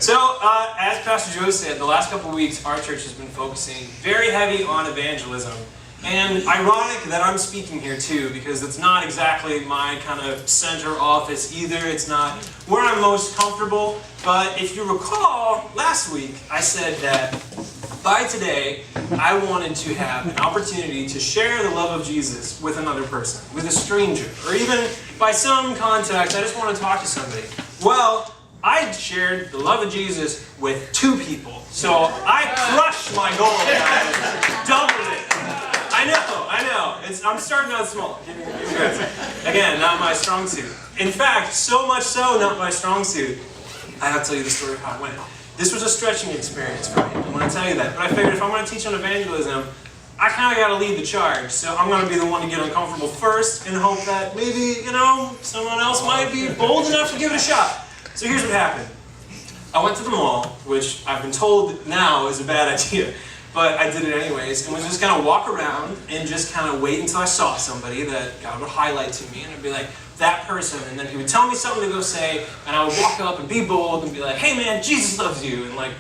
So, as Pastor Joe said, the last couple of weeks, our church has been focusing very heavy on evangelism. And ironic that I'm speaking here too, because it's not exactly my kind of center office either. It's not where I'm most comfortable. But if you recall, last week I said that by today, I wanted to have an opportunity to share the love of Jesus with another person, with a stranger, or even by some context, I just want to talk to somebody. Well, I shared the love of Jesus with 2 people. So I crushed my goal, guys. Doubled it. I know. I'm starting out small. Again, not my strong suit. In fact, so much so, not my strong suit. I have to tell you the story of how it went. This was a stretching experience for me. I want to tell you that. But I figured if I'm going to teach on evangelism, I kind of got to lead the charge. So I'm going to be the one to get uncomfortable first and hope that maybe, someone else might be bold enough to give it a shot. So here's what happened. I went to the mall, which I've been told now is a bad idea. But I did it anyways, and was just kind of walk around and just kind of wait until I saw somebody that God would highlight to me, and I'd be like, that person, and then he would tell me something to go say, and I would walk up and be bold and be like, hey man, Jesus loves you, and like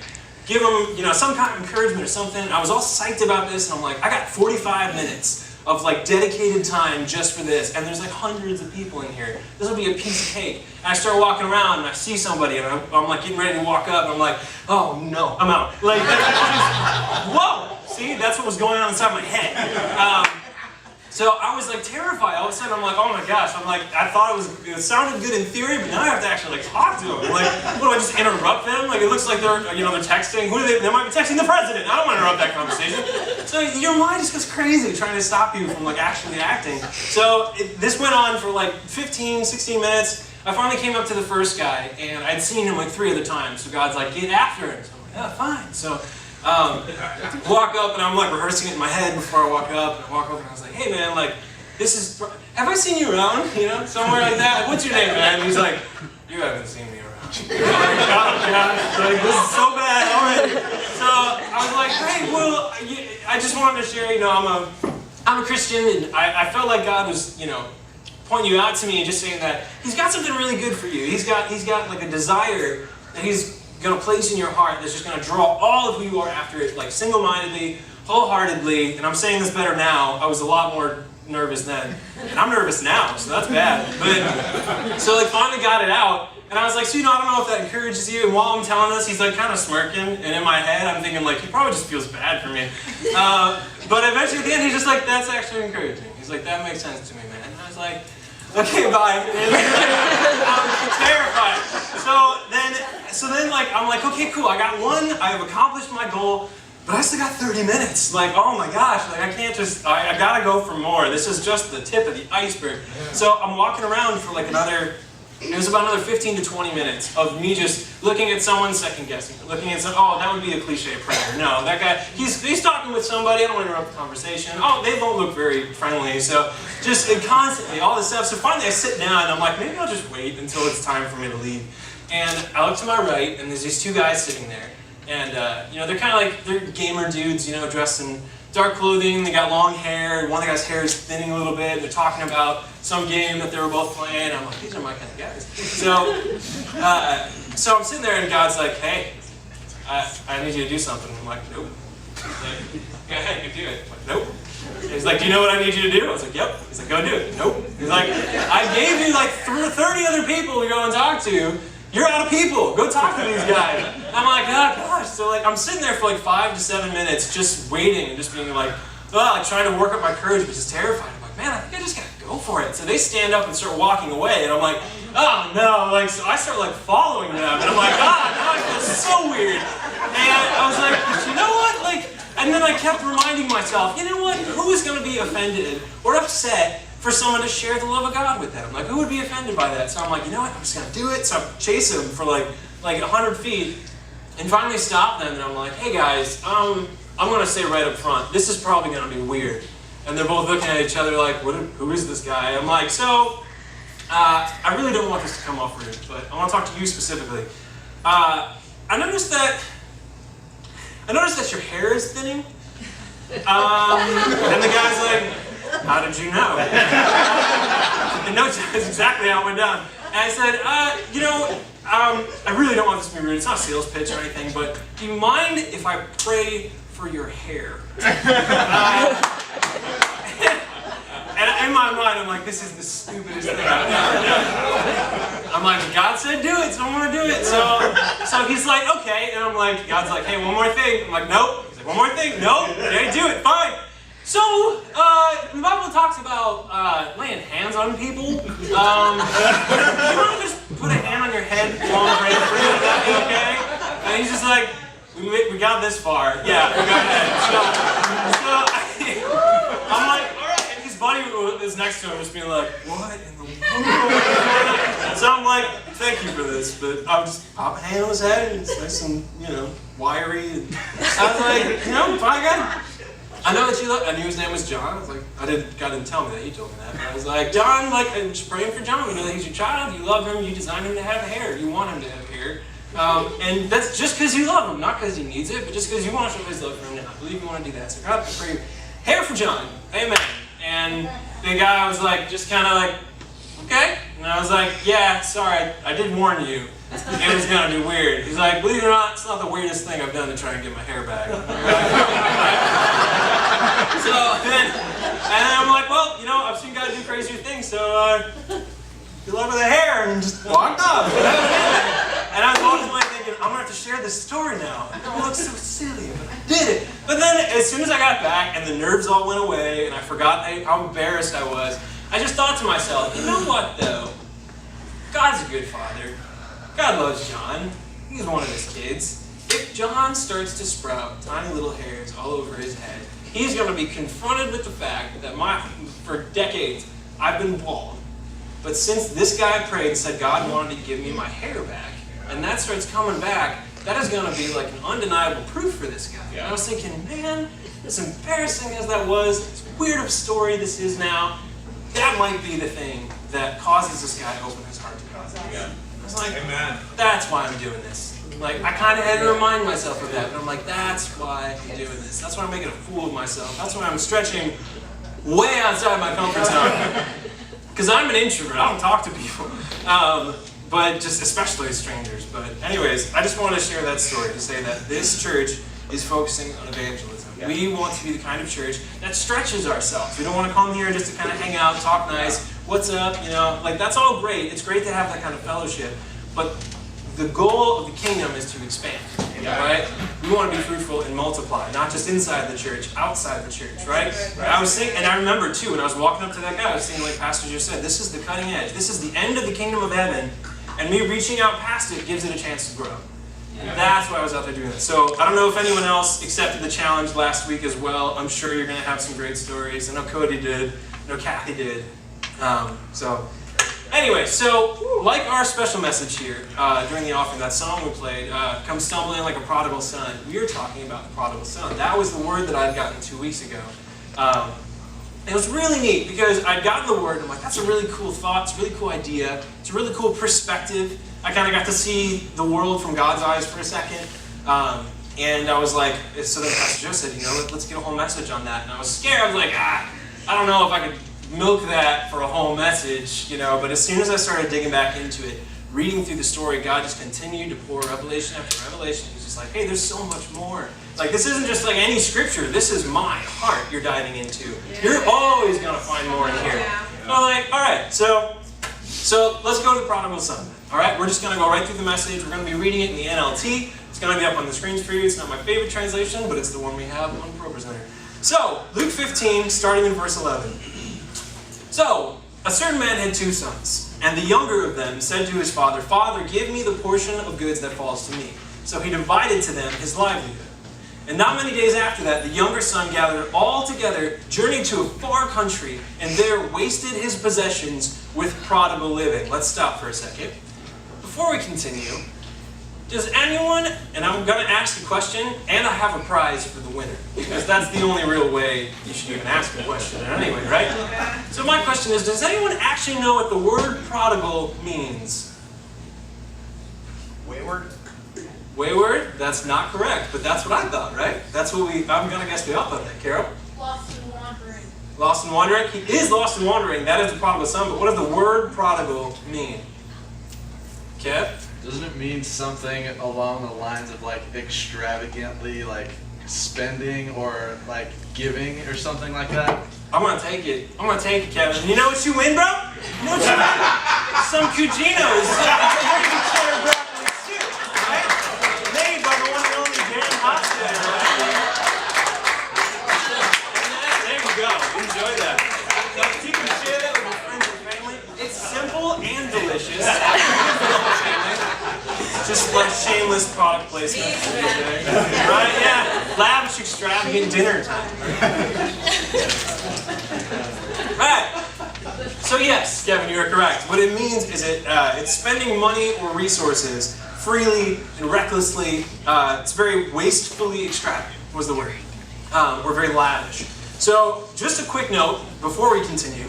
give him, some kind of encouragement or something. And I was all psyched about this, and I'm like, I got 45 minutes of like dedicated time just for this, and there's like hundreds of people in here. This will be a piece of cake. And I start walking around and I see somebody, and I'm like getting ready to walk up, and I'm like, oh no, I'm out. Like, whoa! See, that's what was going on inside my head. So I was like terrified. All of a sudden, I'm like, oh my gosh! I'm like, I thought it sounded good in theory, but now I have to actually like talk to them. Like, what do I just interrupt them? Like, it looks like they're texting. Who are they? They might be texting the president. I don't want to interrupt that conversation. So your mind just goes crazy trying to stop you from like actually acting. So this went on for like 15, 16 minutes. I finally came up to the first guy, and I'd seen him like 3 other times. So God's like, get after him. So I'm like, yeah, fine. So. Walk up, and I'm like rehearsing it in my head before I walk up. And I walk up, and I was like, "Hey man, like have I seen you around? Somewhere like that. Like, what's your name, man?" And he's like, "You haven't seen me around." I'm like, "Oh gosh, like this is so bad already." So I was like, "Hey, well, I just wanted to share. I'm a Christian, and I felt like God was, pointing you out to me and just saying that He's got something really good for you. He's got like a desire that He's going to place in your heart that's just going to draw all of who you are after it, like single-mindedly, wholeheartedly." And I'm saying this better now. I was a lot more nervous then, and I'm nervous now, so that's bad. But so like finally got it out, and I was like, so I don't know if that encourages you. And while I'm telling this, he's like kind of smirking, and in my head I'm thinking like he probably just feels bad for me. But eventually at the end he's just like, that's actually encouraging. He's like, that makes sense to me, man. And I was like, okay, bye. I'm terrified. So then like, I'm like, okay, cool, I got one, I have accomplished my goal, but I still got 30 minutes. Like, oh my gosh, like I can't just, I gotta go for more. This is just the tip of the iceberg. Yeah. So I'm walking around for like it was about another 15 to 20 minutes of me just looking at someone, second guessing, looking at someone, oh, that would be a cliche prayer. No, that guy, he's talking with somebody, I don't want to interrupt the conversation. Oh, they don't look very friendly. So just constantly, all this stuff. So finally I sit down and I'm like, maybe I'll just wait until it's time for me to leave. And I look to my right, and there's these 2 guys sitting there. And, they're kind of like, they're gamer dudes, dressed in dark clothing, they got long hair, one of the guy's hair is thinning a little bit, they're talking about some game that they were both playing. I'm like, these are my kind of guys. So I'm sitting there, and God's like, hey, I need you to do something. I'm like, nope. He's like, go ahead, you do it. I'm like, nope. He's like, do you know what I need you to do? I was like, yep. He's like, go do it. Nope. He's like, I gave you like 30 other people to go and talk to. You're out of people. Go talk to these guys. I'm like, oh gosh. So like, I'm sitting there for like 5 to 7 minutes just waiting and just being like, trying to work up my courage, but just terrified. I'm like, man, I think I just gotta go for it. So they stand up and start walking away, and I'm like, oh no. Like, so I start like following them, and I'm like, now I feel so weird. And I was like, but you know what? Like, and then I kept reminding myself, you know what? Who is going to be offended or upset for someone to share the love of God with them? Like, who would be offended by that? So I'm like, you know what? I'm just going to do it. So I chase them for like 100 feet and finally stop them. And I'm like, hey guys, I'm going to say right up front, this is probably going to be weird. And they're both looking at each other like, who is this guy? I'm like, so, I really don't want this to come off rude, but I want to talk to you specifically. I noticed that your hair is thinning. And the guy's like, how did you know? And no, that's exactly how it went down. I said, I really don't want this to be rude. It's not a sales pitch or anything, but do you mind if I pray for your hair? And in my mind, I'm like, this is the stupidest thing I've ever done. I'm like, God said do it, so I'm going to do it. So he's like, okay. And I'm like, God's like, hey, one more thing. I'm like, nope. He's like, one more thing. Nope. Okay, do it. Fine. So, the Bible talks about laying hands on people. You want to just put a hand on your head while I'm praying for you? Would that be okay? And he's just like, we got this far. Yeah, we got that. So I'm like, all right. And his buddy is next to him just being like, what in the world? So I'm like, thank you for this, but I'll just pop a hand on his head and it's nice and, wiry. And I was like, fine, God. I know that you look. I knew his name was John. I was like, God didn't tell me that. He told me that. But I was like, John, I'm just praying for John. We know that he's your child. You love him. You designed him to have hair. You want him to have hair. And that's just because you love him, not because he needs it, but just because you want to show his love for him. And I believe you want to do that. So God, I pray hair for John. Amen. And the guy was like, just kind of like, okay. And I was like, yeah, sorry, I did warn you. It was going to be weird. He's like, believe it or not, it's not the weirdest thing I've done to try and get my hair back. And then I'm like, well, I've seen God do crazier things, so good luck with the hair, and just walked off. And I was walking away thinking, I'm going to have to share this story now. It looks so silly, but I did it. But then as soon as I got back and the nerves all went away and I forgot how embarrassed I was, I just thought to myself, you know what though? God's a good father. God loves John. He's one of his kids. If John starts to sprout tiny little hairs all over his head, he's going to be confronted with the fact that for decades I've been bald. But since this guy prayed and said God wanted to give me my hair back, and that starts coming back, that is going to be like an undeniable proof for this guy. Yeah. And I was thinking, man, as embarrassing as that was, as weird of a story this is now, that might be the thing that causes this guy to open his heart to God. Yeah. I was like, amen. That's why I'm doing this. Like, I kind of had to remind myself of that, but I'm like, that's why I'm doing this. That's why I'm making a fool of myself. That's why I'm stretching way outside my comfort zone. Because I'm an introvert. I don't talk to people. But just especially strangers. But anyways, I just wanted to share that story to say that this church is focusing on evangelism. Yeah. We want to be the kind of church that stretches ourselves. We don't want to come here just to kind of hang out, talk nice, what's up, that's all great. It's great to have that kind of fellowship. But the goal of the kingdom is to expand, right? We want to be fruitful and multiply, not just inside the church, outside the church, right? I was thinking, and I remember too, when I was walking up to that guy, I was thinking, like Pastor Joe said, this is the cutting edge. This is the end of the kingdom of heaven, and me reaching out past it gives it a chance to grow. Yeah. That's why I was out there doing this. So I don't know if anyone else accepted the challenge last week as well. I'm sure you're going to have some great stories. I know Cody did. I know Kathy did. Anyway, so like our special message here during the offering, that song we played, Come Stumbling Like a Prodigal Son, we were talking about the prodigal son. That was the word that I'd gotten 2 weeks ago. It was really neat because I'd gotten the word and I'm like, that's a really cool thought, it's a really cool idea, it's a really cool perspective. I kind of got to see the world from God's eyes for a second. And I was like, so then Pastor Joe said, let's get a whole message on that. And I was scared, I was like, I don't know if I could milk that for a whole message, but as soon as I started digging back into it, reading through the story, God just continued to pour revelation after revelation. He's just like, hey, there's so much more. Like, this isn't just like any scripture. This is my heart you're diving into. Yeah. You're always going to find more in here. Yeah. So I'm like, all right, so let's go to the prodigal son. All right, we're just going to go right through the message. We're going to be reading it in the NLT. It's going to be up on the screens for you. It's not my favorite translation, but it's the one we have on ProPresenter. So, Luke 15, starting in verse 11. So, a certain man had 2 sons, and the younger of them said to his father, Father, give me the portion of goods that falls to me. So he divided to them his livelihood. And not many days after that, the younger son gathered all together, journeyed to a far country, and there wasted his possessions with prodigal living. Let's stop for a second. Before we continue, does anyone, and I'm going to ask a question, and I have a prize for the winner, because that's the only real way you should even ask a question anyway, right? So my question is, does anyone actually know what the word prodigal means? Wayward? Wayward? That's not correct, but that's what I thought, right? That's what I'm going to guess we all thought that. Carol? Lost and wandering. Lost and wandering? He is lost and wandering. That is the prodigal son, but what does the word prodigal mean? Kev? Doesn't it mean something along the lines of like extravagantly like spending or like giving or something like that? I'm gonna take it. I'm gonna take it, Kevin. And you know what you win, bro? You know what you win? Some Cuginos. Broccoli soup, right? Made by the one and only Dan Hochstatter, right? There you go. Enjoy that. You can share that with your friends and family. It's simple and delicious. Just like shameless product placement. Right? Yeah. Lavish, extravagant dinner time. Right. So yes, Kevin, you are correct. What it means is it's spending money or resources freely and recklessly. It's very wastefully extravagant was the word. Or very lavish. So just a quick note before we continue.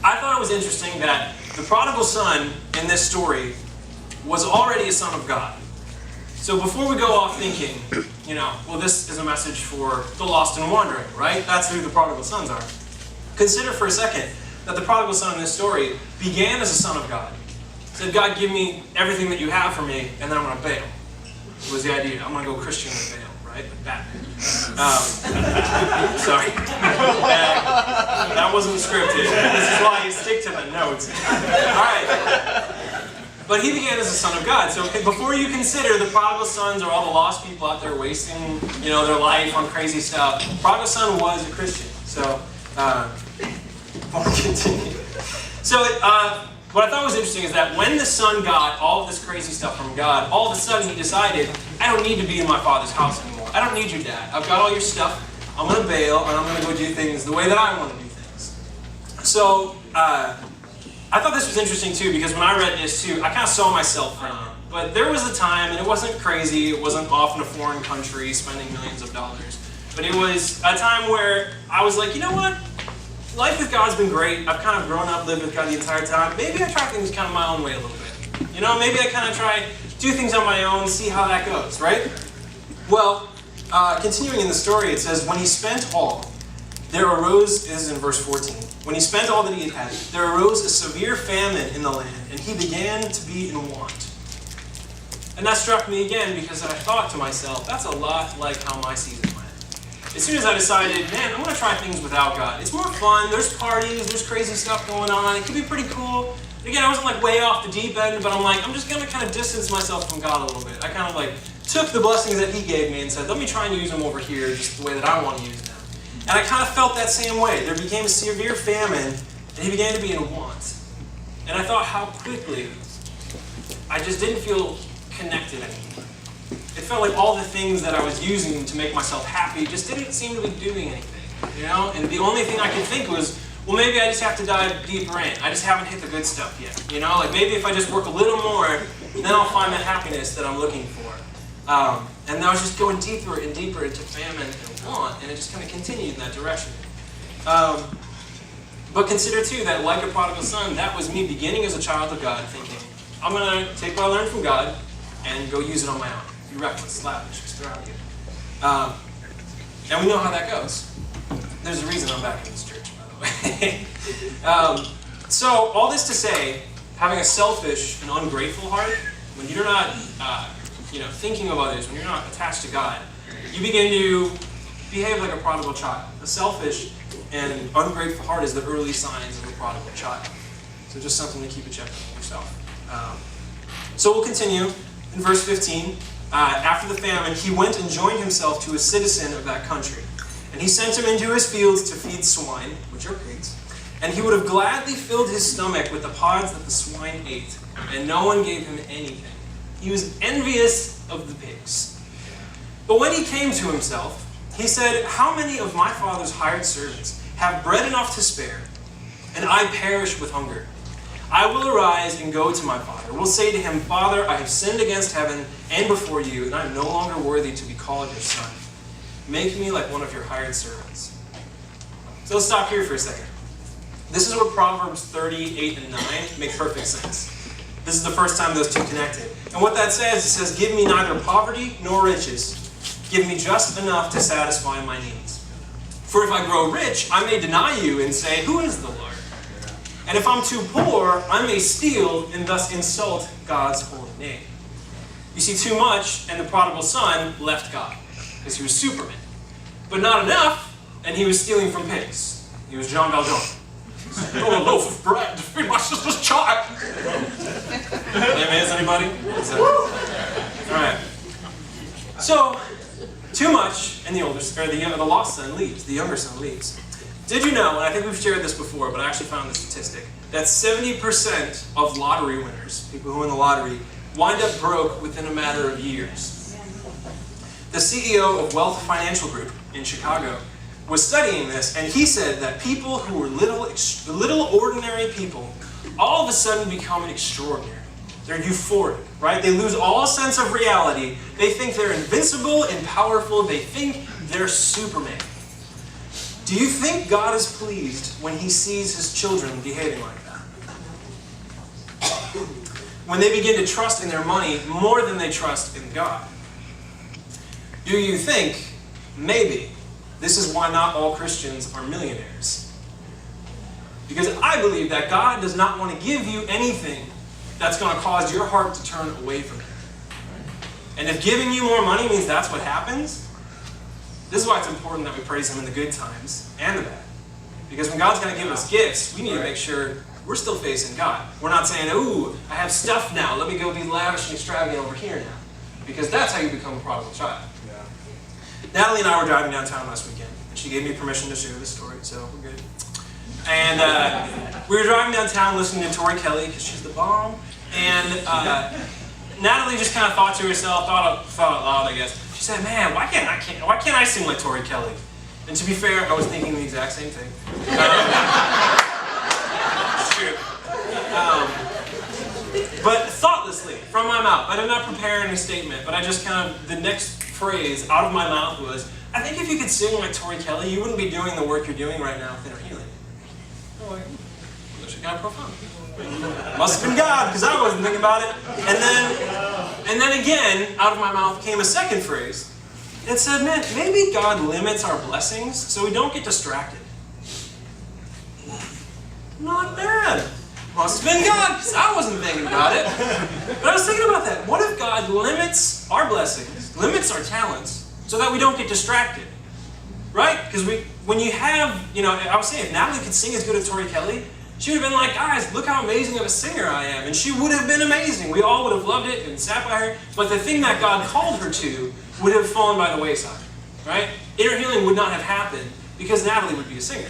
I thought it was interesting that the prodigal son in this story was already a son of God. So before we go off thinking, well, this is a message for the lost and wandering, right? That's who the prodigal sons are. Consider for a second that the prodigal son in this story began as a son of God. Said, God, give me everything that you have for me, and then I'm going to bail. Was the idea. I'm going to go Christian and bail, right? Like Batman. Sorry. That wasn't scripted. This is why you stick to the notes. All right. But he began as a son of God. So before you consider the prodigal sons or all the lost people out there wasting, their life on crazy stuff, prodigal son was a Christian. So, I'll continue. So, what I thought was interesting is that when the son got all of this crazy stuff from God, all of a sudden he decided, I don't need to be in my father's house anymore. I don't need you, Dad. I've got all your stuff. I'm going to bail, and I'm going to go do things the way that I want to do things. So, I thought this was interesting too, because when I read this too, I kind of saw myself from it. But there was a time, and it wasn't crazy, it wasn't off in a foreign country spending millions of dollars. But it was a time where I was like, you know what? Life with God's been great. I've kind of grown up, lived with God the entire time. Maybe I try things kind of my own way a little bit. Maybe I kind of try do things on my own, see how that goes, right? Well, continuing in the story, it says, when he spent all, there arose, this is in verse 14, when he spent all that he had, there arose a severe famine in the land, and he began to be in want. And that struck me again because I thought to myself, that's a lot like how my season went. As soon as I decided, man, I'm going to try things without God. It's more fun, there's parties, there's crazy stuff going on, it could be pretty cool. Again, I wasn't like way off the deep end, but I'm like, I'm just going to kind of distance myself from God a little bit. I kind of like took the blessings that he gave me and said, let me try and use them over here just the way that I want to use them. And I kind of felt that same way. There became a severe famine, and he began to be in want. And I thought how quickly I just didn't feel connected anymore. It felt like all the things that I was using to make myself happy just didn't seem to be doing anything, And the only thing I could think was, well, maybe I just have to dive deeper in. I just haven't hit the good stuff yet, Like maybe if I just work a little more, then I'll find the happiness that I'm looking for. And I was just going deeper and deeper into famine and want, and it just kind of continued in that direction. But consider too that like a prodigal son, that was me beginning as a child of God, thinking, I'm going to take what I learned from God and go use it on my own. Be reckless, lavish, extravagant. And we know how that goes. There's a reason I'm back in this church, by the way. So all this to say, having a selfish and ungrateful heart, when you're not thinking of others, when you're not attached to God, you begin to behave like a prodigal child. A selfish and ungrateful heart is the early signs of a prodigal child. So just something to keep a check on yourself. So we'll continue in verse 15. After the famine, he went and joined himself to a citizen of that country. And he sent him into his fields to feed swine, which are pigs. And he would have gladly filled his stomach with the pods that the swine ate, and no one gave him anything. He was envious of the pigs. But when he came to himself, he said, how many of my father's hired servants have bread enough to spare, and I perish with hunger? I will arise and go to my father. Will say to him, Father, I have sinned against heaven and before you, and I am no longer worthy to be called your son. Make me like one of your hired servants. So let's stop here for a second. This is where Proverbs 38 and 9 make perfect sense. This is the first time those two connected. And what that says, it says, give me neither poverty nor riches. Give me just enough to satisfy my needs. For if I grow rich, I may deny you and say, who is the Lord? And if I'm too poor, I may steal and thus insult God's holy name. You see, too much, and the prodigal son left God, because he was Superman. But not enough, and he was stealing from pigs. He was John Valjean. Oh, a loaf of bread to feed my sister's child. Amen, is anybody? Alright. So, too much, and the lost son leaves, the younger son leaves. Did you know, and I think we've shared this before, but I actually found this statistic, that 70% of lottery winners, people who win the lottery, wind up broke within a matter of years. The CEO of Wealth Financial Group in Chicago was studying this, and he said that people who were little ordinary people all of a sudden become extraordinary. They're euphoric, right? They lose all sense of reality. They think they're invincible and powerful. They think they're Superman. Do you think God is pleased when he sees his children behaving like that? When they begin to trust in their money more than they trust in God? Do you think, maybe, this is why not all Christians are millionaires? Because I believe that God does not want to give you anything that's going to cause your heart to turn away from him. And if giving you more money means that's what happens, this is why it's important that we praise him in the good times and the bad. Because when God's going to give us gifts, we need to make sure we're still facing God. We're not saying, ooh, I have stuff now, let me go be lavish and extravagant over here now. Because that's how you become a prodigal child. Yeah. Natalie and I were driving downtown last weekend, and she gave me permission to share this story, so we're good. And we were driving downtown listening to Tori Kelly, because she's the bomb. And Natalie just kind of thought to herself, thought out loud, I guess. She said, man, why can't I sing like Tori Kelly? And to be fair, I was thinking the exact same thing. It's true. But thoughtlessly, from my mouth, I did not prepare any statement, but I just kind of, the next phrase out of my mouth was, I think if you could sing like Tori Kelly, you wouldn't be doing the work you're doing right now with inner healing. Oh, that's kind of profound. Must have been God, because I wasn't thinking about it. And then again, out of my mouth came a second phrase. It said, man, maybe God limits our blessings so we don't get distracted. Not bad. Must have been God, because I wasn't thinking about it. But I was thinking about that. What if God limits our blessings, limits our talents, so that we don't get distracted? Right? Because when you have, I was saying, if Natalie could sing as good as Tori Kelly, she would have been like, guys, look how amazing of a singer I am. And she would have been amazing. We all would have loved it and sat by her. But the thing that God called her to would have fallen by the wayside. Right? Inner healing would not have happened because Natalie would be a singer.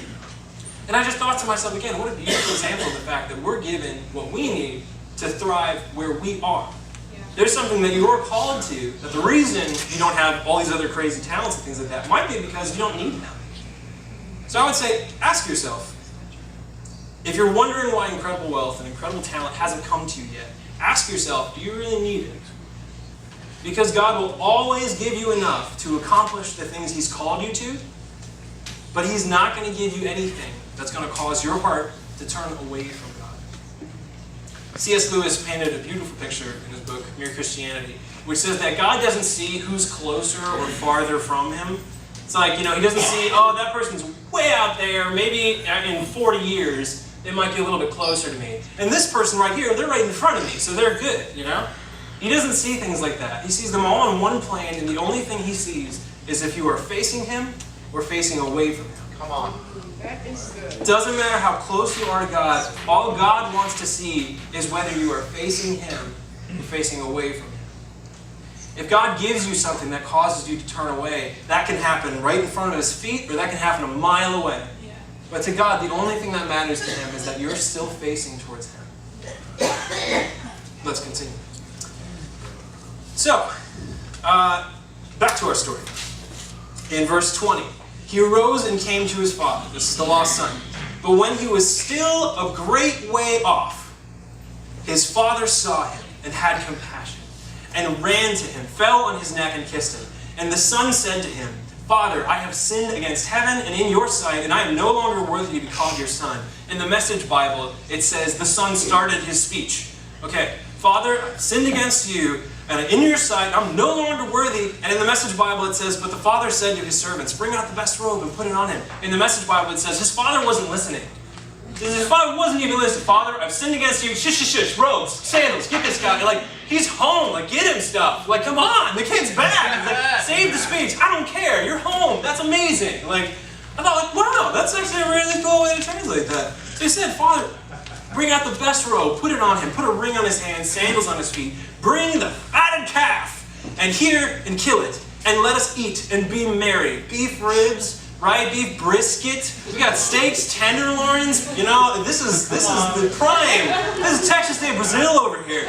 And I just thought to myself again, what a beautiful example of the fact that we're given what we need to thrive where we are. Yeah. There's something that you're called to, that the reason you don't have all these other crazy talents and things like that might be because you don't need them. So I would say, ask yourself, if you're wondering why incredible wealth and incredible talent hasn't come to you yet, ask yourself, do you really need it? Because God will always give you enough to accomplish the things he's called you to, but he's not going to give you anything that's going to cause your heart to turn away from God. C.S. Lewis painted a beautiful picture in his book, Mere Christianity, which says that God doesn't see who's closer or farther from him. It's like, he doesn't see, oh, that person's way out there, maybe in 40 years, they might get a little bit closer to me. And this person right here, they're right in front of me, so they're good, He doesn't see things like that. He sees them all on one plane, and the only thing he sees is if you are facing him or facing away from him. Come on. That is good. Doesn't matter how close you are to God, all God wants to see is whether you are facing him or facing away from him. If God gives you something that causes you to turn away, that can happen right in front of his feet, or that can happen a mile away. Yeah. But to God, the only thing that matters to him is that you're still facing towards him. Let's continue. So, back to our story. In verse 20, he arose and came to his father. This is the lost son. But when he was still a great way off, his father saw him and had compassion, and ran to him, fell on his neck and kissed him. And the son said to him, Father, I have sinned against heaven and in your sight, and I am no longer worthy to be called your son. In the Message Bible, it says the son started his speech. Okay, Father, I've sinned against you, and in your sight, I'm no longer worthy. And in the Message Bible, it says, but the father said to his servants, bring out the best robe and put it on him. In the Message Bible, it says his father wasn't listening. If I wasn't even listening, Father, I've sinned against you. Shush, robes, sandals, get this guy. Like, he's home. Like, get him stuff. Like, come on, the kid's back. Like, save the speech. I don't care. You're home. That's amazing. Like, I thought, like, wow, that's actually a really cool way to translate that. So he said, Father, bring out the best robe, put it on him, put a ring on his hand, sandals on his feet. Bring the fatted calf, and here and kill it, and let us eat and be merry. Beef ribs, right? Beef brisket. We got steaks, tenderloins. You know, this is the prime. This is Texas State Brazil over here.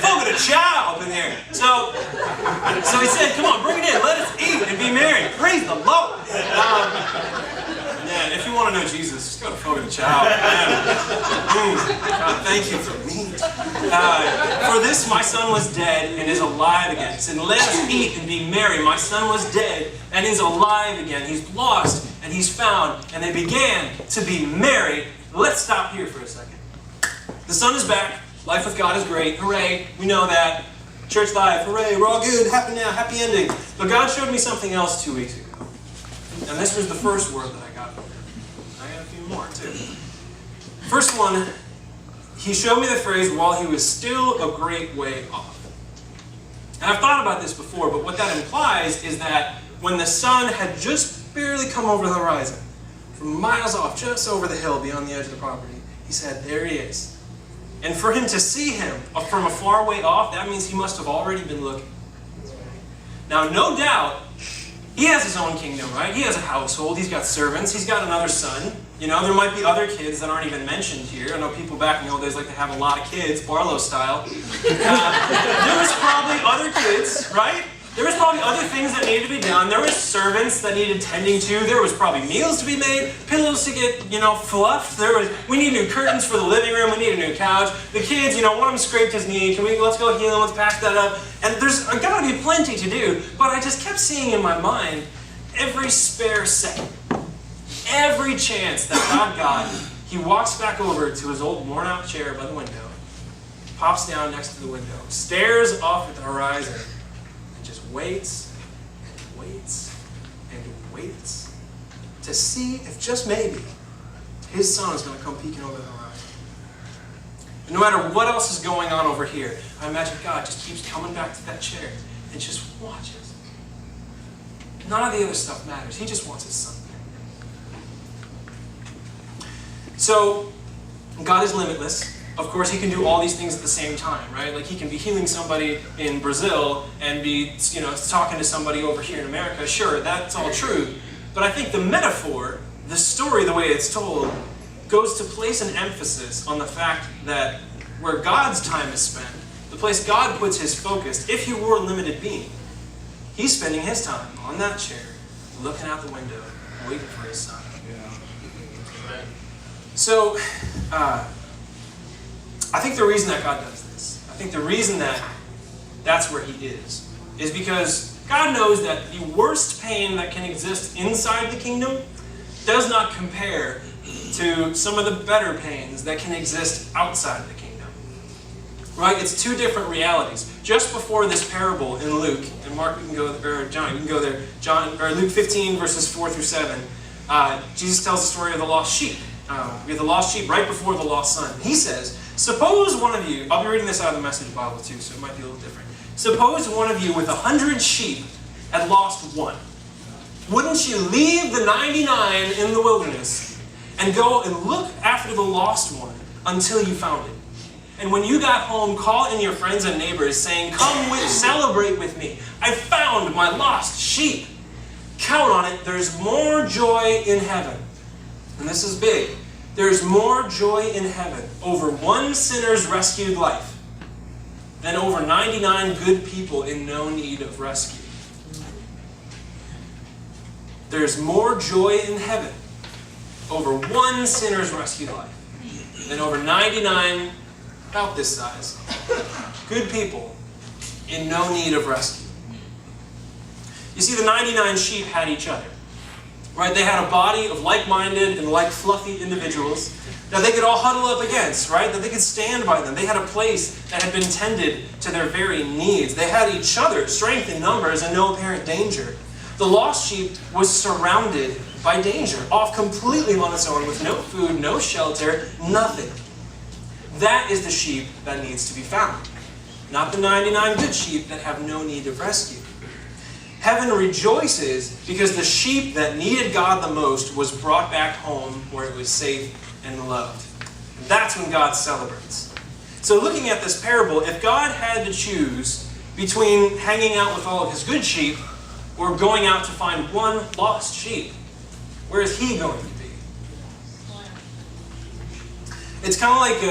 Fogo de chao up in here. So he said, come on, bring it in. Let us eat and be merry. Praise the Lord. Man, if you want to know Jesus, just go to Fogo de Chao. God, thank you for meat. For this my son was dead and is alive again. He said, let us eat and be merry. My son was dead and is alive again. He's lost and he's found. And they began to be merry. Let's stop here for a second. The son is back. Life with God is great. Hooray. We know that. Church life. Hooray. We're all good. Happy now. Happy ending. But God showed me something else 2 weeks ago. And this was the first word that I got. I got a few more too. First one, he showed me the phrase, while he was still a great way off. And I've thought about this before, but what that implies is that when the sun had just barely come over the horizon, from miles off, just over the hill beyond the edge of the property, he said, there he is. And for him to see him from a far way off, that means he must have already been looking. Now, no doubt, he has his own kingdom, right? He has a household, he's got servants, he's got another son. You know, there might be other kids that aren't even mentioned here. I know people back in the old days like to have a lot of kids, Barlow style. There was probably other kids, right? There was probably other things that needed to be done. There was servants that needed tending to. There was probably meals to be made, pillows to get, fluffed. We need new curtains for the living room. We need a new couch. The kids, one of them scraped his knee. Let's go heal him. Let's patch that up. And there's got to be plenty to do. But I just kept seeing in my mind every spare second, every chance that God got, he walks back over to his old worn-out chair by the window, pops down next to the window, stares off at the horizon, waits, and waits to see if just maybe his son is going to come peeking over the horizon. And no matter what else is going on over here, I imagine God just keeps coming back to that chair and just watches. None of the other stuff matters. He just wants his son. So, God is limitless. Of course, he can do all these things at the same time, right? Like he can be healing somebody in Brazil and be, talking to somebody over here in America. Sure, that's all true. But I think the metaphor, the story, the way it's told, goes to place an emphasis on the fact that where God's time is spent, the place God puts his focus, if he were a limited being, he's spending his time on that chair, looking out the window, waiting for his son. Yeah. So, I think the reason that God does this, I think the reason that that's where he is because God knows that the worst pain that can exist inside the kingdom does not compare to some of the better pains that can exist outside the kingdom. Right? It's two different realities. Just before this parable in Luke, and Mark, you can go, or John, you can go there, Luke 15, verses 4 through 7, Jesus tells the story of the lost sheep. We have the lost sheep right before the lost son. He says, suppose one of you, I'll be reading this out of the Message Bible too, so it might be a little different. Suppose one of you with 100 sheep had lost one. Wouldn't you leave the 99 in the wilderness and go and look after the lost one until you found it? And when you got home, call in your friends and neighbors saying, celebrate with me. I found my lost sheep. Count on it, there's more joy in heaven. And this is big. There's more joy in heaven over one sinner's rescued life than over 99 good people in no need of rescue. There's more joy in heaven over one sinner's rescued life than over 99, about this size, good people in no need of rescue. You see, the 99 sheep had each other. Right? They had a body of like-minded and like-fluffy individuals that they could all huddle up against, right? That they could stand by them. They had a place that had been tended to their very needs. They had each other, strength in numbers and no apparent danger. The lost sheep was surrounded by danger, off completely on its own with no food, no shelter, nothing. That is the sheep that needs to be found, not the 99 good sheep that have no need of rescue. Heaven rejoices because the sheep that needed God the most was brought back home where it was safe and loved. That's when God celebrates. So looking at this parable, if God had to choose between hanging out with all of his good sheep or going out to find one lost sheep, where is he going to be? It's kind of like,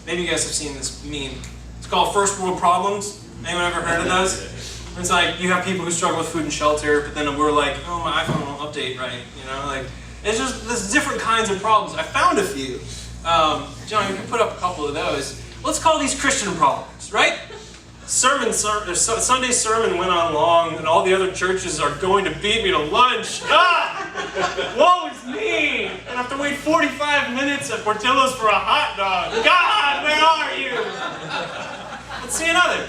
maybe you guys have seen this meme. It's called First World Problems. Anyone ever heard of those? It's like you have people who struggle with food and shelter, but then we're like, oh, my iPhone won't update right. You know, like it's just there's different kinds of problems. I found a few. John, you can put up a couple of those. Let's call these Christian problems, right? Sunday sermon went on long, and all the other churches are going to beat me to lunch. Woe is me! And I have to wait 45 minutes at Portillo's for a hot dog. God, where are you? Let's see another.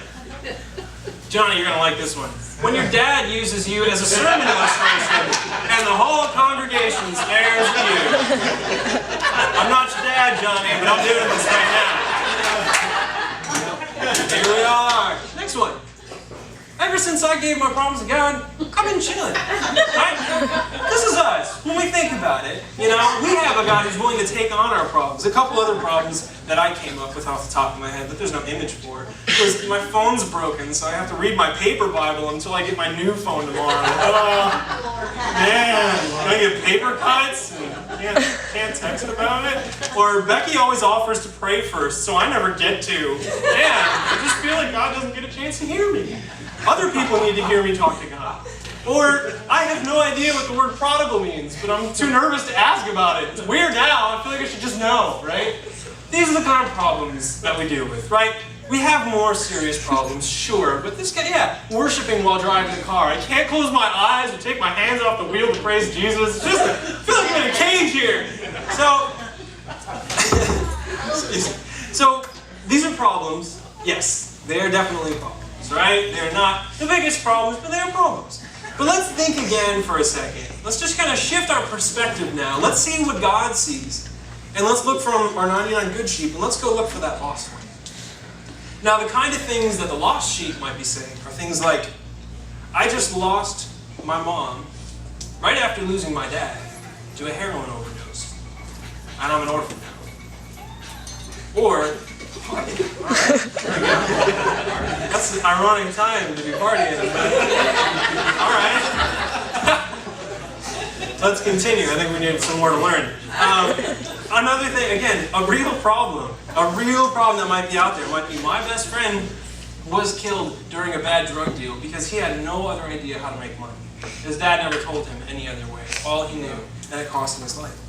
Johnny, you're going to like this one. When your dad uses you as a sermon illustration, and the whole congregation stares at you. I'm not your dad, Johnny, but I'm doing this right now. Here we are. Next one. Ever since I gave my problems to God, I've been chilling. Right? This is us. When we think about it, you know, we have a God who's willing to take on our problems. A couple other problems that I came up with off the top of my head that there's no image for was my phone's broken, so I have to read my paper Bible until I get my new phone tomorrow. Man, I get paper cuts and can't text about it. Or Becky always offers to pray first, so I never get to. Man, I just feel like God doesn't get a chance to hear me. Other people need to hear me talk to God. Or I have no idea what the word prodigal means, but I'm too nervous to ask about it. It's weird now. I feel like I should just know, right? These are the kind of problems that we deal with, right? We have more serious problems, sure, but this guy, worshiping while driving the car. I can't close my eyes or take my hands off the wheel to praise Jesus. It's just, I feel like I'm in a cage here. So these are problems. Yes, they are definitely problems. Right? They're not the biggest problems, but they're problems. But let's think again for a second. Let's just kind of shift our perspective now. Let's see what God sees. And let's look from our 99 good sheep, and let's go look for that lost one. Now, the kind of things that the lost sheep might be saying are things like, I just lost my mom right after losing my dad to a heroin overdose. And I'm an orphan now. Or, alright, there we go. That's an ironic time to be partying. Alright. Let's continue. I think we need some more to learn. Another thing, again, a real problem that might be out there might be my best friend was killed during a bad drug deal because he had no other idea how to make money. His dad never told him any other way. All he knew, and it cost him his life.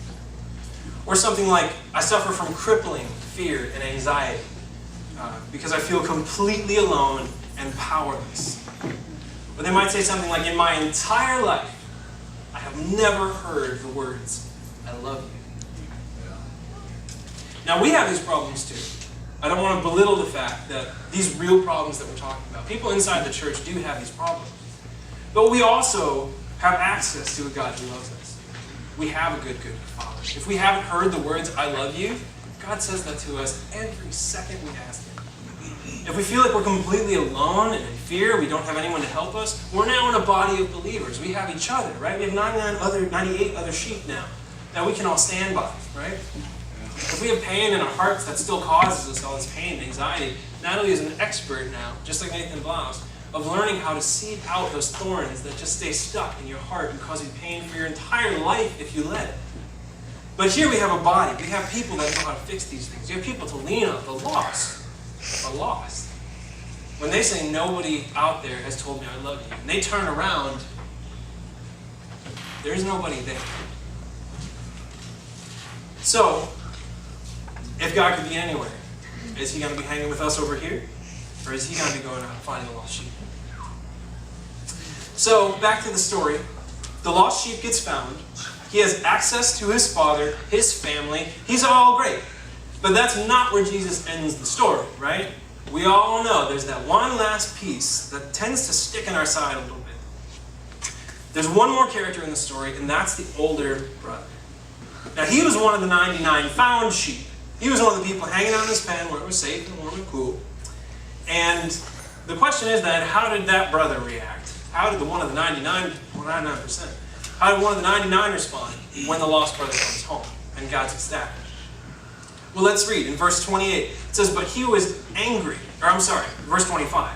Or something like, I suffer from crippling fear and anxiety because I feel completely alone and powerless. Or they might say something like, in my entire life, I have never heard the words, I love you. Now, we have these problems too. I don't want to belittle the fact that these real problems that we're talking about, people inside the church do have these problems. But we also have access to a God who loves us. We have a good Father. If we haven't heard the words, I love you, God says that to us every second we ask Him. If we feel like we're completely alone and in fear, we don't have anyone to help us, we're now in a body of believers. We have each other, right? We have 98 other sheep now that we can all stand by, right? If we have pain in our hearts that still causes us all this pain and anxiety, Natalie is an expert now, just like Nathan Blouse, of learning how to seed out those thorns that just stay stuck in your heart and cause you pain for your entire life if you let it. But here we have a body. We have people that know how to fix these things. You have people to lean on. The lost are lost. When they say nobody out there has told me I love you, and they turn around, there's nobody there. So, if God could be anywhere, is He going to be hanging with us over here? Or is He going to be going out and finding the lost sheep? So, back to the story. The lost sheep gets found. He has access to his father, his family. He's all great. But that's not where Jesus ends the story, right? We all know there's that one last piece that tends to stick in our side a little bit. There's one more character in the story, and that's the older brother. Now, he was one of the 99 found sheep. He was one of the people hanging out in his pen where it was safe and warm and cool. And the question is then, how did that brother react? How did the one of the 99%, how did one of the 99 respond when the lost brother comes home and God's established? Well, let's read. In verse 28, it says, but he was angry. Verse 25.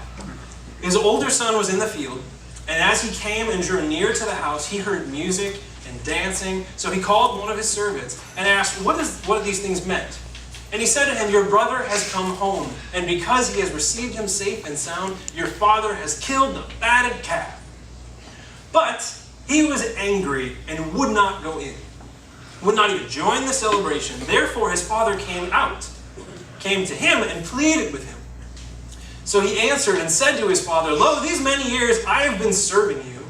His older son was in the field, and as he came and drew near to the house, he heard music and dancing. So he called one of his servants and asked, what do these things meant? And he said to him, your brother has come home, and because he has received him safe and sound, your father has killed the fatted calf. But he was angry and would not go in, would not even join the celebration. Therefore his father came to him and pleaded with him. So he answered and said to his father, lo, these many years I have been serving you.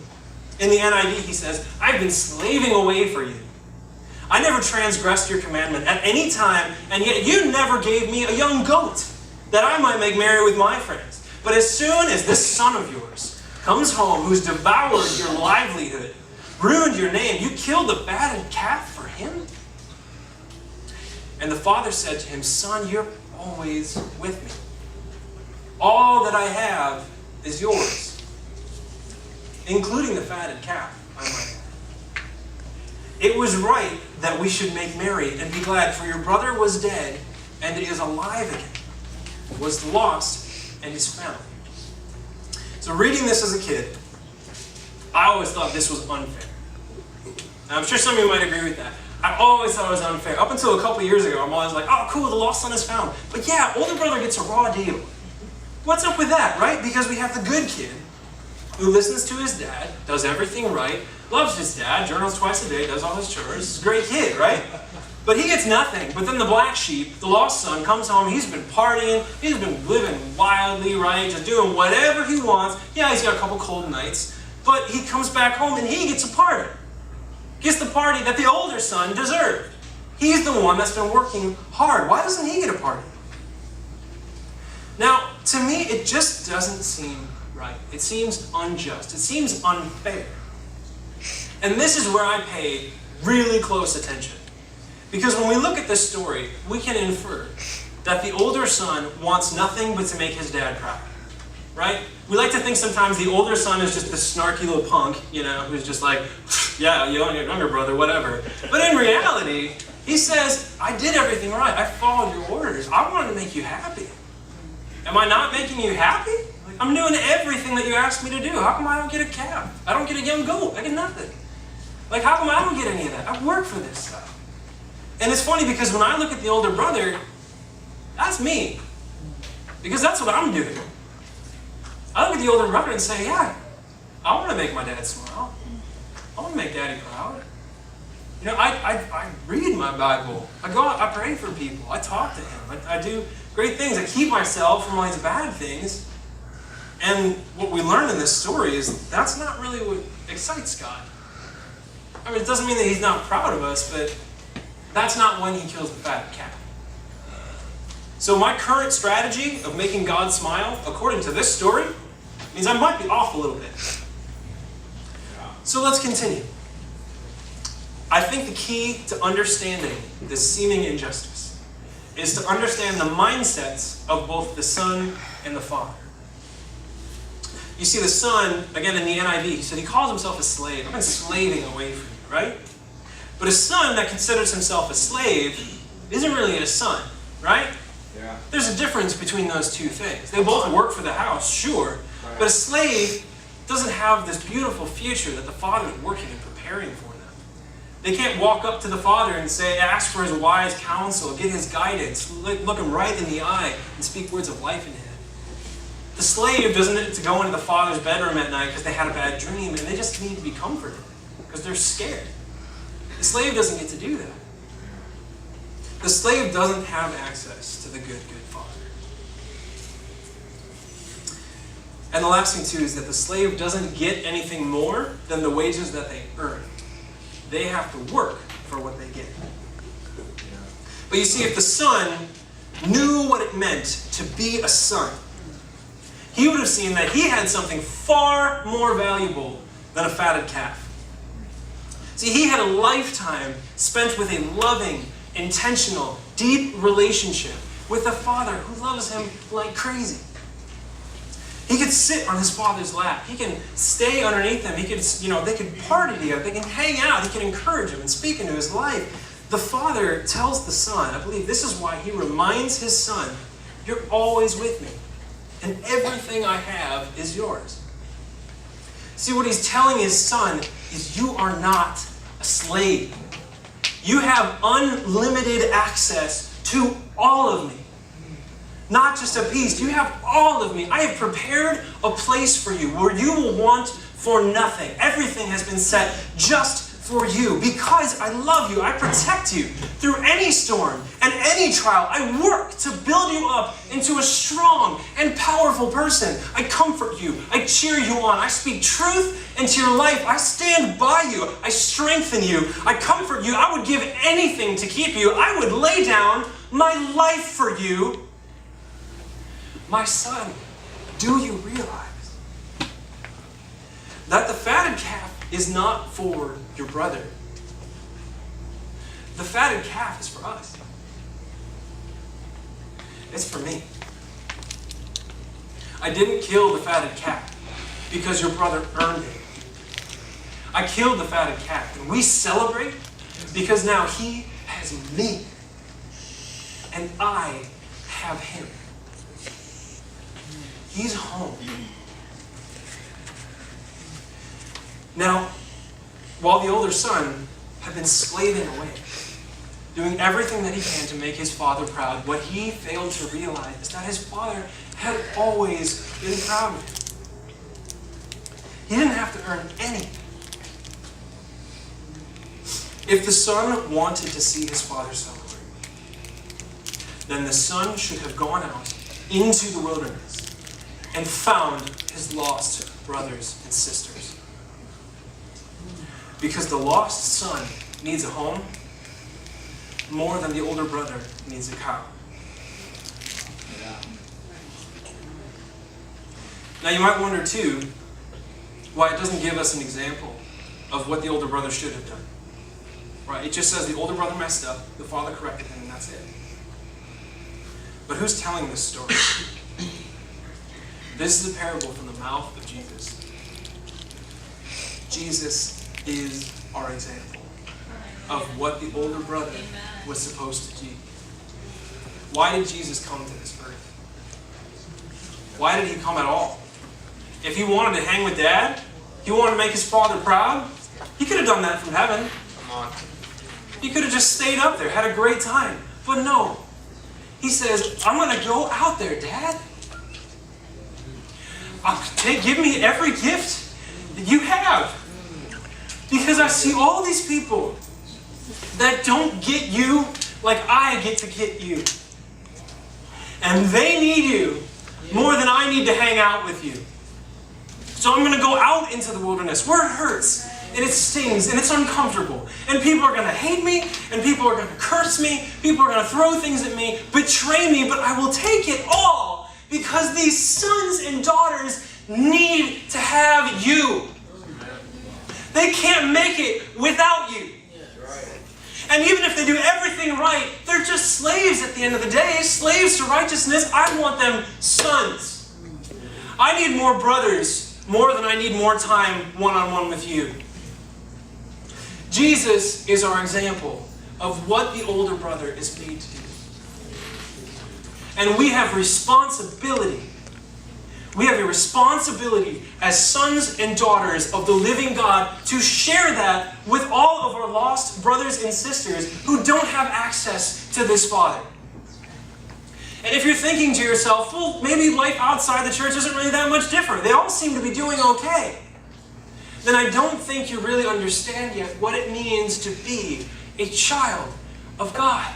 In the NIV he says, I've been slaving away for you. I never transgressed your commandment at any time, and yet you never gave me a young goat, that I might make merry with my friends. But as soon as this son of yours comes home, who's devoured your livelihood, ruined your name, you killed the fatted calf for him? And the father said to him, son, you're always with me. All that I have is yours, including the fatted calf, I might add. It was right that we should make merry and be glad, for your brother was dead and is alive again, was lost and is found. So reading this as a kid, I always thought this was unfair. And I'm sure some of you might agree with that. I always thought it was unfair. Up until a couple years ago, I'm always like, oh cool, the lost son is found. But yeah, older brother gets a raw deal. What's up with that, right? Because we have the good kid who listens to his dad, does everything right, loves his dad, journals twice a day, does all his chores. He's a great kid, right? But he gets nothing. But then the black sheep, the lost son, comes home. He's been partying. He's been living wildly, right? Just doing whatever he wants. Yeah, he's got a couple cold nights. But he comes back home and he gets a party. Gets the party that the older son deserved. He's the one that's been working hard. Why doesn't he get a party? Now, to me, it just doesn't seem right. It seems unjust. It seems unfair. And this is where I pay really close attention. Because when we look at this story, we can infer that the older son wants nothing but to make his dad proud. Right? We like to think sometimes the older son is just this snarky little punk, who's just like, yeah, your younger brother, whatever. But in reality, he says, I did everything right. I followed your orders. I wanted to make you happy. Am I not making you happy? I'm doing everything that you asked me to do. How come I don't get a calf? I don't get a young goat. I get nothing. How come I don't get any of that? I work for this stuff. And it's funny because when I look at the older brother, that's me. Because that's what I'm doing. I look at the older brother and say, yeah, I want to make my dad smile. I want to make daddy proud. I read my Bible. I go out, I pray for people. I talk to him. I do great things. I keep myself from all these bad things. And what we learn in this story is that's not really what excites God. I mean, it doesn't mean that he's not proud of us, but that's not when he kills the fatted calf. So my current strategy of making God smile, according to this story, means I might be off a little bit. So let's continue. I think the key to understanding this seeming injustice is to understand the mindsets of both the son and the father. You see, the son, again in the NIV, he said he calls himself a slave. I've been slaving away from you, right? But a son that considers himself a slave isn't really a son, right? Yeah. There's a difference between those two things. They both work for the house, sure, but a slave doesn't have this beautiful future that the father is working and preparing for them. They can't walk up to the father and say, ask for his wise counsel, get his guidance, look him right in the eye and speak words of life in him. The slave doesn't need to go into the father's bedroom at night because they had a bad dream and they just need to be comforted because they're scared. The slave doesn't get to do that. The slave doesn't have access to the good father. And the last thing too is that the slave doesn't get anything more than the wages that they earn. They have to work for what they get. But you see, if the son knew what it meant to be a son, he would have seen that he had something far more valuable than a fatted calf. See, he had a lifetime spent with a loving, intentional, deep relationship with a father who loves him like crazy. He could sit on his father's lap. He can stay underneath him. He could, they could party together. They can hang out. He can encourage him and speak into his life. The father tells the son, I believe this is why he reminds his son, you're always with me, and everything I have is yours. See, what he's telling his son is you are not a slave. You have unlimited access to all of me. Not just a piece. You have all of me. I have prepared a place for you where you will want for nothing. Everything has been set just for you. Because I love you, I protect you through any storm and any trial. I work to build you up into a strong and powerful person. I comfort you. I cheer you on. I speak truth into your life. I stand by you. I strengthen you. I comfort you. I would give anything to keep you. I would lay down my life for you. My son, do you realize that the fatted calf is not for your brother? The fatted calf is for us. It's for me. I didn't kill the fatted calf because your brother earned it. I killed the fatted calf, and we celebrate because now he has me, and I have him. He's home. Now, while the older son had been slaving away, doing everything that he can to make his father proud, what he failed to realize is that his father had always been proud of him. He didn't have to earn anything. If the son wanted to see his father celebrate, then the son should have gone out into the wilderness and found his lost brothers and sisters. Because the lost son needs a home more than the older brother needs a cow. Now you might wonder too why it doesn't give us an example of what the older brother should have done. Right? It just says the older brother messed up, the father corrected him, and that's it. But who's telling this story? This is a parable from the mouth of Jesus. Jesus is our example of what the older brother was supposed to do. Why did Jesus come to this earth? Why did he come at all? If he wanted to hang with Dad, he wanted to make his father proud, he could have done that from heaven. Come on. He could have just stayed up there, had a great time. But no. He says, I'm going to go out there, Dad. Give me every gift that you have. Because I see all these people that don't get you like I get to get you. And they need you more than I need to hang out with you. So I'm going to go out into the wilderness where it hurts and it stings and it's uncomfortable. And people are going to hate me and people are going to curse me. People are going to throw things at me, betray me, but I will take it all because these sons and daughters need to have you. They can't make it without you. And even if they do everything right, they're just slaves at the end of the day. Slaves to righteousness. I want them sons. I need more brothers more than I need more time one-on-one with you. Jesus is our example of what the older brother is made to do. And we have responsibility. We have a responsibility as sons and daughters of the living God to share that with all of our lost brothers and sisters who don't have access to this Father. And if you're thinking to yourself, well, maybe life outside the church isn't really that much different. They all seem to be doing okay. Then I don't think you really understand yet what it means to be a child of God.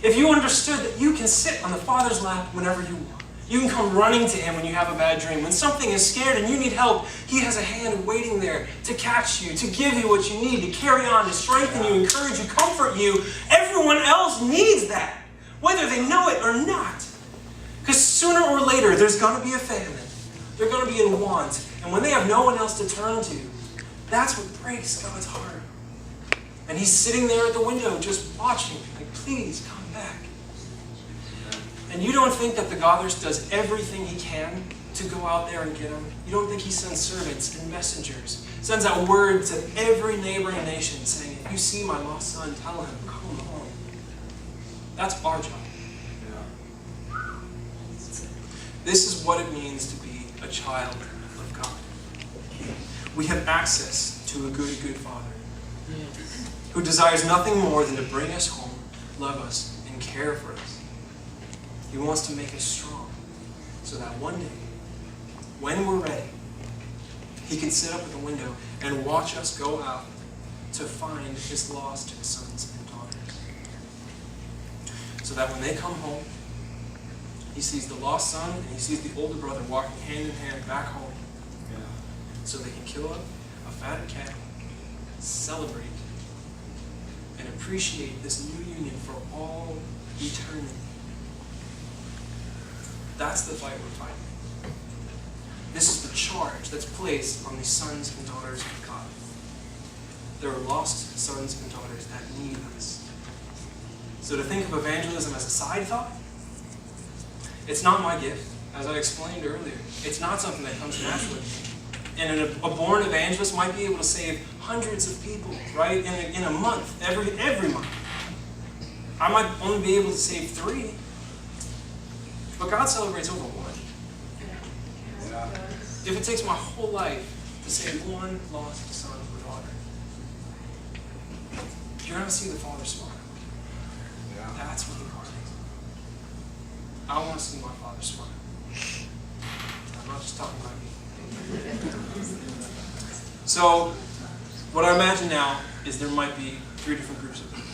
If you understood that you can sit on the Father's lap whenever you want. You can come running to Him when you have a bad dream. When something is scared and you need help, He has a hand waiting there to catch you, to give you what you need, to carry on, to strengthen you, encourage you, comfort you. Everyone else needs that, whether they know it or not. Because sooner or later, there's going to be a famine. They're going to be in want. And when they have no one else to turn to, that's what breaks God's heart. And he's sitting there at the window just watching, like, please come back. And you don't think that the God does everything he can to go out there and get them? You don't think he sends servants and messengers, sends out word to every neighboring nation saying, if you see my lost son, tell him, come home. That's our job. This is what it means to be a child of God. We have access to a good, good Father who desires nothing more than to bring us home, love us, and care for us. He wants to make us strong so that one day, when we're ready, he can sit up at the window and watch us go out to find his lost sons and daughters. So that when they come home, he sees the lost son and he sees the older brother walking hand in hand back home. So they can kill a fatted calf, celebrate, and appreciate this new union for all eternity. That's the fight we're fighting. This is the charge that's placed on the sons and daughters of God. There are lost sons and daughters that need us. So to think of evangelism as a side thought, it's not my gift, as I explained earlier. It's not something that comes naturally. And a born evangelist might be able to save hundreds of people, right, in a month, every month. I might only be able to save 3, but God celebrates over 1. If it takes my whole life to save 1 lost son or daughter, you're going to see the Father smile. That's what the heart is. I want to see my Father smile. I'm not just talking about me. So, what I imagine now is there might be 3 different groups of people.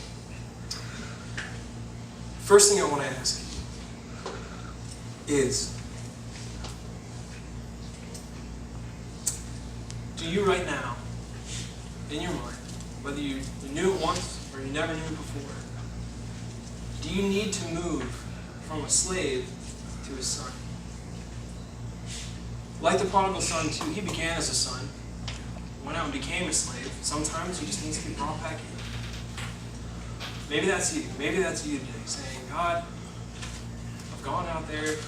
First thing I want to ask is, do you right now, in your mind, whether you knew it once or you never knew it before, do you need to move from a slave to a son? Like the prodigal son too, he began as a son, went out and became a slave. Sometimes he just needs to be brought back in. Maybe that's you. Maybe that's you today, saying, God, I've gone out there,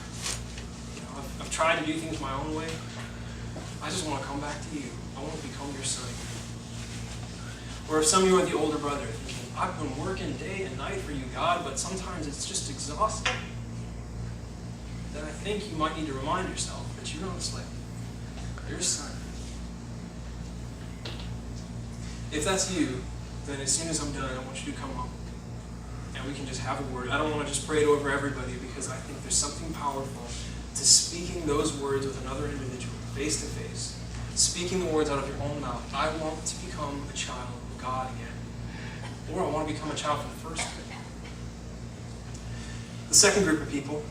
I've tried to do things my own way. I just want to come back to you. I want to become your son. Or if some of you are the older brother, thinking, I've been working day and night for you, God, but sometimes it's just exhausting. Then I think you might need to remind yourself that you're not a slave. You're a son. If that's you, then as soon as I'm done, I want you to come up and we can just have a word. I don't want to just pray it over everybody because I think there's something powerful to speaking those words with another individual, face to face. Speaking the words out of your own mouth. I want to become a child of God again. Or I want to become a child for the first time. The second group of people,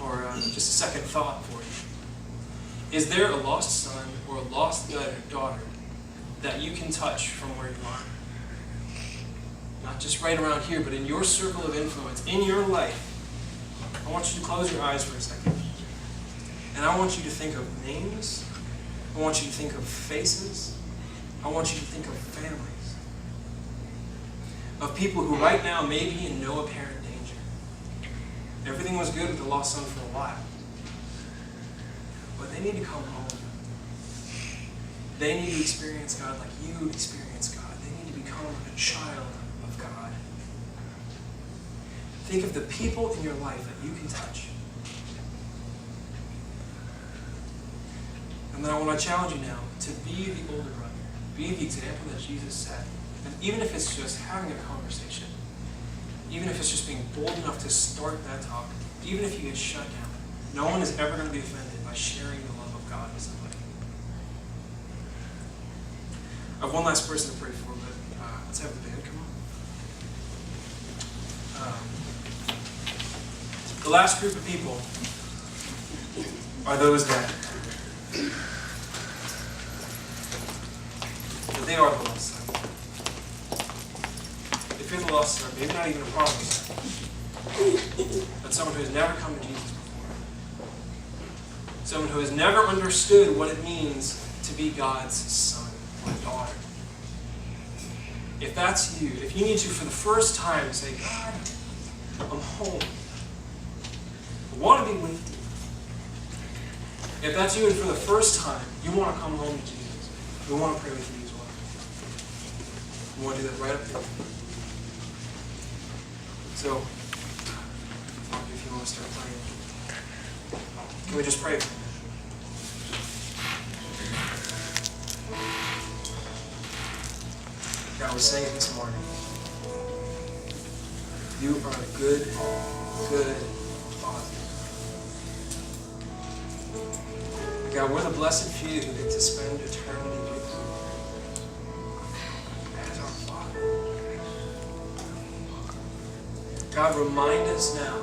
or just a second thought for you. Is there a lost son or a lost daughter that you can touch from where you are? Not just right around here, but in your circle of influence, in your life. I want you to close your eyes for a second. And I want you to think of names. I want you to think of faces. I want you to think of families. Of people who right now may be in no apparent danger. Everything was good with the lost son for a while. But they need to come home. They need to experience God like you experience God. They need to become a child of God. Think of the people in your life that you can touch. And then I want to challenge you now to be the older brother. Be the example that Jesus set. And even if it's just having a conversation, even if it's just being bold enough to start that talk, even if you get shut down, no one is ever going to be offended by sharing the love of God with somebody. I have one last person to pray for, but let's have the band come on. The last group of people are those that they are the lost son. If you're the lost son, maybe not even a prodigal son, but someone who has never come to Jesus before, someone who has never understood what it means to be God's son or daughter. If that's you, if you need to for the first time say, God, I'm home. I want to be with you. If that's you and for the first time, you want to come home to Jesus, we want to pray with you as well. We want to do that right up here. So, if you want to start praying, can we just pray? God, we sang it this morning. You are a good, good Father. God, we're the blessed few who get to spend eternity with you as our Father. God, remind us now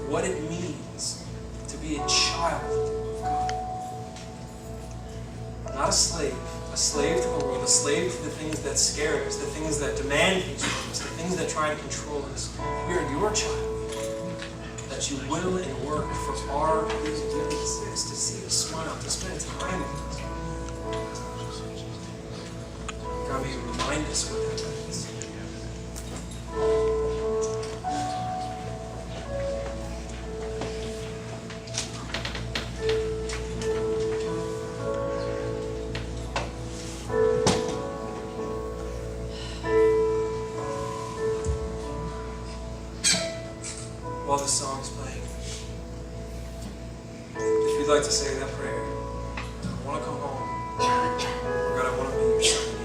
what it means to be a child of God. Not a slave to the world, a slave to the things that scare us, the things that demand things from us, the things that try to control us. We are your child, that you will and work for our good, to see us smile, to spend time with us. God, may you remind us what that means. While the song's playing, if you'd like to say that prayer, I want to come home. God, I want to be your son.